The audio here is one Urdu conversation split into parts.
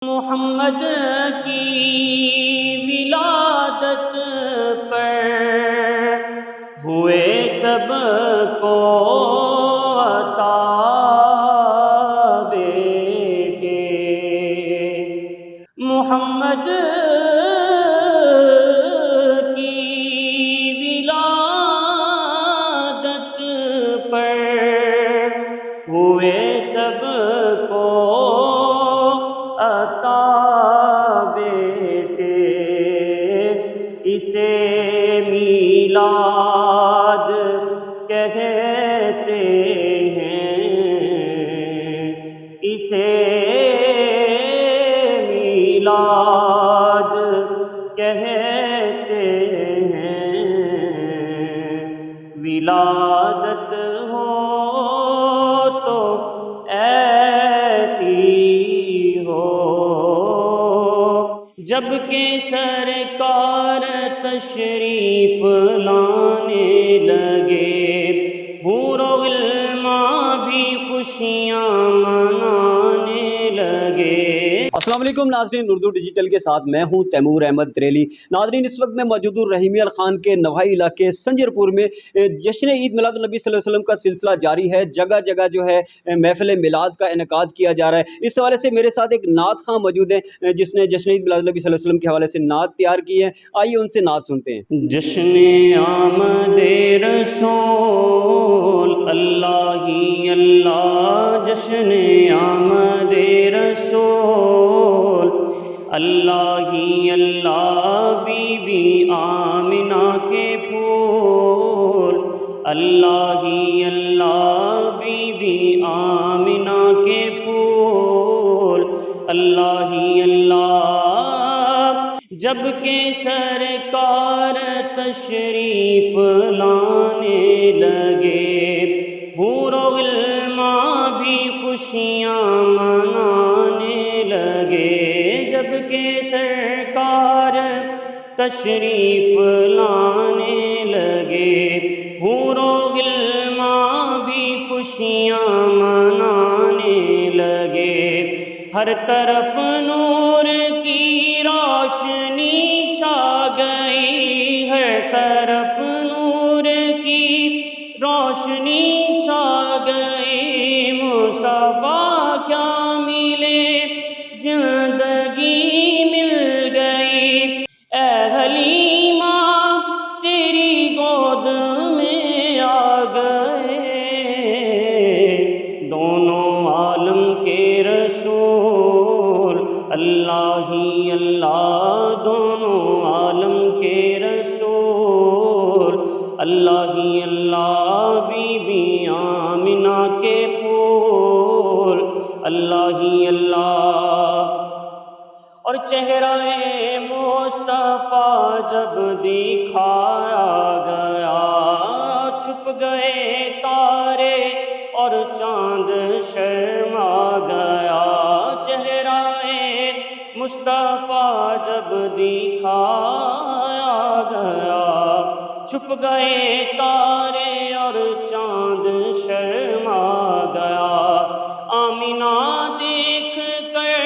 محمد کی ولادت پر ہوئے سب کو عطا بیٹے، محمد کی ولادت پر ہوئے سب کو عطا بیٹے، اسے میلاد کہتے ہیں، اسے میلاد کہتے ہیں۔ ولادت ہو تو ایسی جب کہ سرکار تشریف لانے لگے، حور و غلماں بھی خوشیاں منانے لگے۔ السلام علیکم ناظرین، اردو ڈیجیٹل کے ساتھ میں ہوں تیمور احمد تریلی۔ ناظرین، اس وقت میں موجود ہوں رحیمیہ خان کے نواحی علاقے سنجر پور میں۔ جشن عید میلاد النبی صلی اللہ علیہ وسلم کا سلسلہ جاری ہے، جگہ جگہ جو ہے محفل میلاد کا انعقاد کیا جا رہا ہے۔ اس حوالے سے میرے ساتھ ایک نعت خواں موجود ہیں جس نے جشن عید میلاد النبی صلی اللہ علیہ وسلم کے حوالے سے نعت تیار کی ہے، آئیے ان سے نعت سنتے ہیں۔ جشن آمد رسول اللہ ہی اللہ، جشن آمد رسول اللہ ہی اللہ، بی بی آمنہ کے پھول اللہ ہی اللہ، بی بی آمنہ کے پھول اللہ ہی اللہ، جب کہ سرکار تشریف لانے لگے، حور و غلماں بھی خوشیاں منانے لگے، جب کہ سرکار تشریف لانے لگے، حور و غلماں بھی خوشیاں منانے لگے، ہر طرف نور کی روشنی چھا گئی، ہر طرف نور کی روشنی چھا گئی، مصطفیٰ کیا ملے زندگی مل گئی، اے حلیمہ تیری گود میں آ گئے دونوں عالم کے رسول اللہ ہی اللہ، دونوں عالم کے رسول اللہ ہی اللہ، بی بی آمنہ کے پھول اللہ ہی اللہ۔ اور چہرہ مصطفیٰ جب دکھایا گیا، چھپ گئے تارے اور چاند شرما گیا، چہرہ مصطفیٰ جب دکھایا گیا، چھپ گئے تارے اور چاند شرما گیا، آمنہ دیکھ کر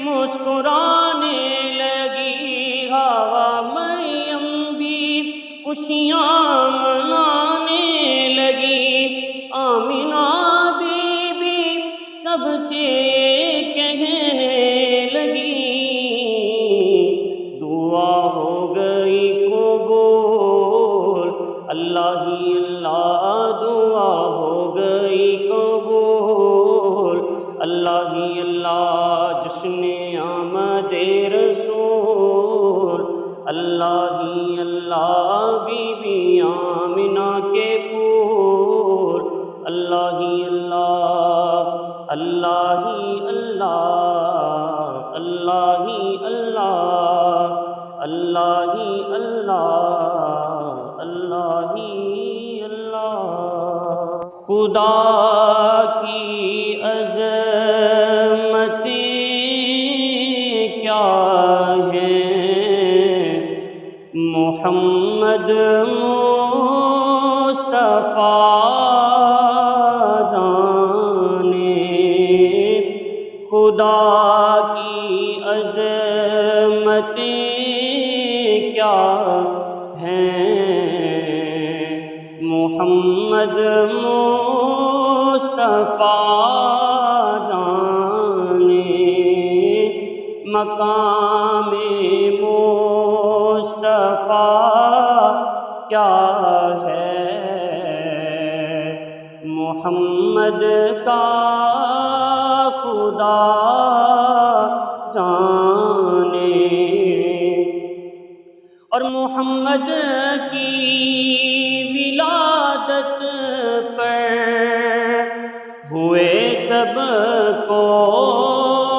مسکرانے لگی، حوا مریم بھی خوشیاں منانے لگی، آمنہ بی بی سب سے کہنے لگی، دعا ہو گئی قبول اللہ ہی اللہ، دعا ہو گئی قبول اللہ ہی اللہ، جشن آمد رسول اللہ ہی اللہ، بی بی آمنہ کے پھول اللہ ہی اللہ، اللہ ہی اللہ، اللہ ہی اللہ، اللہ ہی اللہ، اللہ ہی اللہ۔ خدا کی عظمتیں کیا ہیں، محمد مصطفیٰ جانے، خدا کی عظمتیں کیا ہیں، محمد مصطفیٰ جانے مقام مصطفیٰ کیا ہے، محمد کا خدا جانے۔ اور محمد کی ولادت پر ہوئے سب کو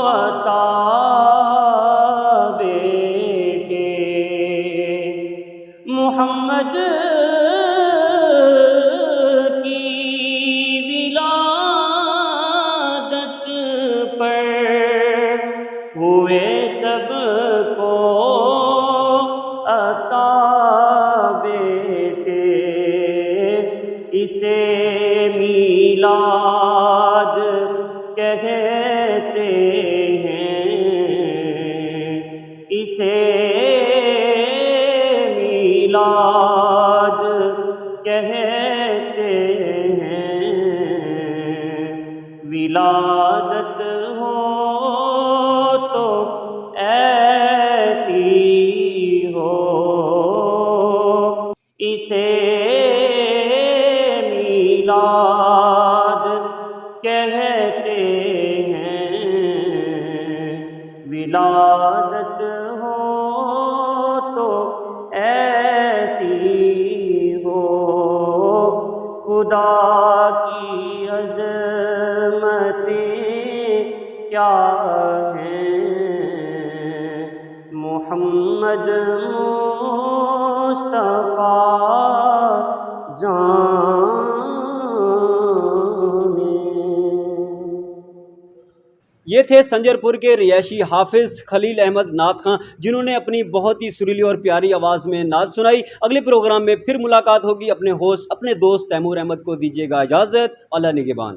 عطا بیٹے، محمد کی ولادت پر ہوئے سب کو عطا بیٹے، اسے میلاد کہتے ہیں، اسے میلاد کہتے ہیں، ولادت ہو تو ایسی ہو، اسے میلاد کہتے ہیں، ولادت ہو تو ایسی ہو، خدا کی عظمتیں کیا ہیں، محمد مصطفیٰ جانے۔ یہ تھے سنجر پور کے رہائشی حافظ خلیل احمد نعت خاں، جنہوں نے اپنی بہت ہی سریلی اور پیاری آواز میں نعت سنائی۔ اگلے پروگرام میں پھر ملاقات ہوگی۔ اپنے ہوسٹ اپنے دوست تیمور احمد کو دیجیے گا اجازت۔ اللہ نگہبان۔